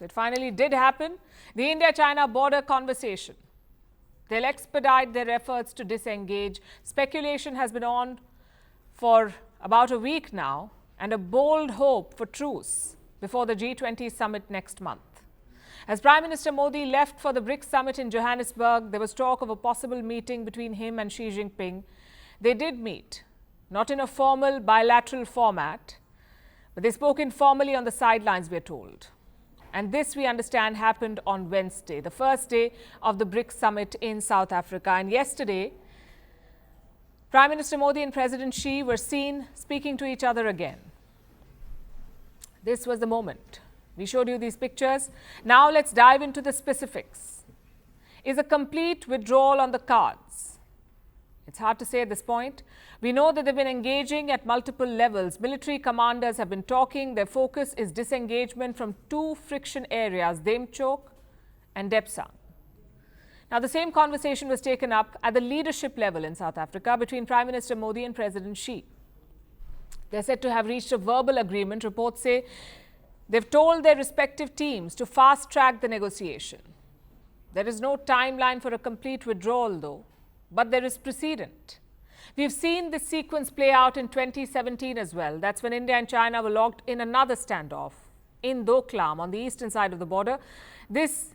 So it finally did happen. The India-China border conversation. They'll expedite their efforts to disengage. Speculation has been on for about a week now, and a bold hope for truce before the G20 summit next month. As Prime Minister Modi left for the BRICS Summit in Johannesburg, there was talk of a possible meeting between him and Xi Jinping. They did meet, not in a formal bilateral format, but they spoke informally on the sidelines, we are told. And this, we understand, happened on Wednesday, the first day of the BRICS Summit in South Africa. And yesterday, Prime Minister Modi and President Xi were seen speaking to each other again. This was the moment. We showed you these pictures. Now let's dive into the specifics. Is a complete withdrawal on the cards? It's hard to say at this point. We know that they've been engaging at multiple levels. Military commanders have been talking. Their focus is disengagement from two friction areas, Demchok and Depsang. Now, the same conversation was taken up at the leadership level in South Africa between Prime Minister Modi and President Xi. They're said to have reached a verbal agreement. Reports say they've told their respective teams to fast-track the negotiation. There is no timeline for a complete withdrawal, though, but there is precedent. We've seen this sequence play out in 2017 as well. That's when India and China were locked in another standoff in Doklam on the eastern side of the border. This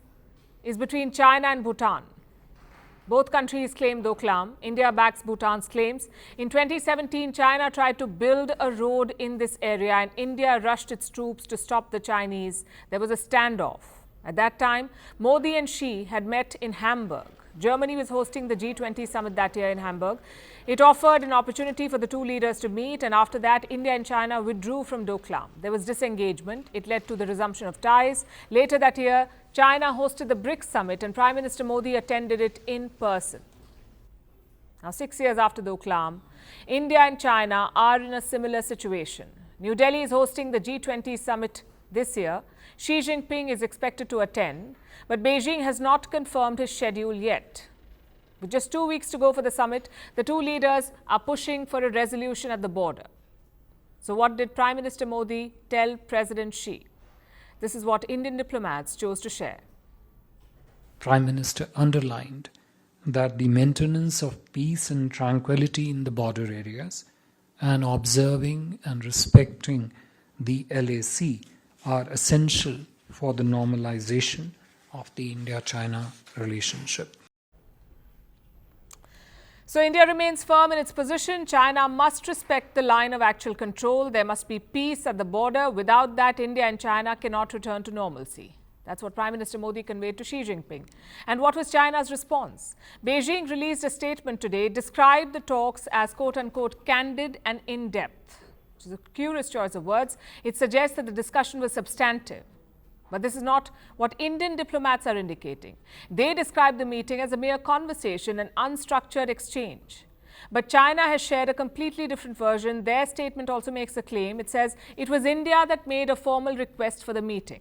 is between China and Bhutan. Both countries claim Doklam. India backs Bhutan's claims. In 2017, China tried to build a road in this area and India rushed its troops to stop the Chinese. There was a standoff. At that time, Modi and Xi had met in Hamburg. Germany was hosting the G20 summit that year in Hamburg. It offered an opportunity for the two leaders to meet, and after that, India and China withdrew from Doklam. There was disengagement. It led to the resumption of ties. Later that year, China hosted the BRICS Summit and Prime Minister Modi attended it in person. Now, 6 years after Doklam, India and China are in a similar situation. New Delhi is hosting the G20 summit this year. Xi Jinping is expected to attend, but Beijing has not confirmed his schedule yet. With just 2 weeks to go for the summit, the two leaders are pushing for a resolution at the border. So what did Prime Minister Modi tell President Xi? This is what Indian diplomats chose to share. Prime Minister underlined that the maintenance of peace and tranquility in the border areas and observing and respecting the LAC are essential for the normalization of the India-China relationship. So India remains firm in its position. China must respect the line of actual control. There must be peace at the border. Without that, India and China cannot return to normalcy. That's what Prime Minister Modi conveyed to Xi Jinping. And what was China's response? Beijing released a statement today, described the talks as quote-unquote candid and in-depth, which is a curious choice of words. It suggests that the discussion was substantive. But this is not what Indian diplomats are indicating. They describe the meeting as a mere conversation, an unstructured exchange. But China has shared a completely different version. Their statement also makes a claim. It says it was India that made a formal request for the meeting.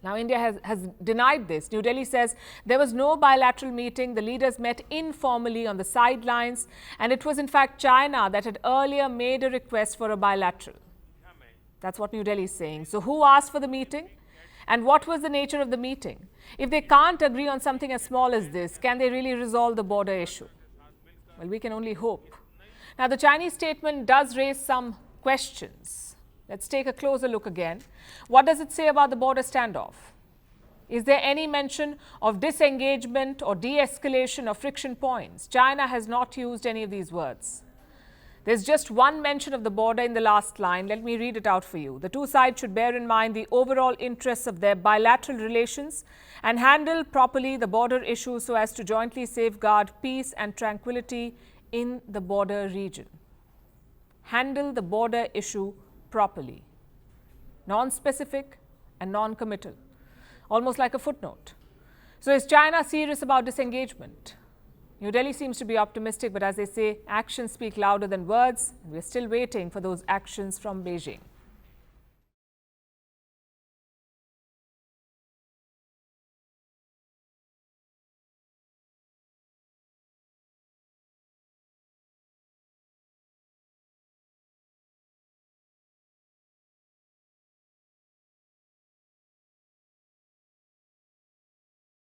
Now, India has denied this. New Delhi says there was no bilateral meeting. The leaders met informally on the sidelines. And it was, in fact, China that had earlier made a request for a bilateral. That's what New Delhi is saying. So who asked for the meeting? And what was the nature of the meeting? If they can't agree on something as small as this, can they really resolve the border issue? Well, we can only hope. Now, the Chinese statement does raise some questions. Let's take a closer look again. What does it say about the border standoff? Is there any mention of disengagement or de-escalation of friction points? China has not used any of these words. There's just one mention of the border in the last line. Let me read it out for you. The two sides should bear in mind the overall interests of their bilateral relations and handle properly the border issue so as to jointly safeguard peace and tranquility in the border region. Handle the border issue properly. Non-specific and non-committal. Almost like a footnote. So is China serious about disengagement? New Delhi seems to be optimistic, but as they say, actions speak louder than words. We're still waiting for those actions from Beijing.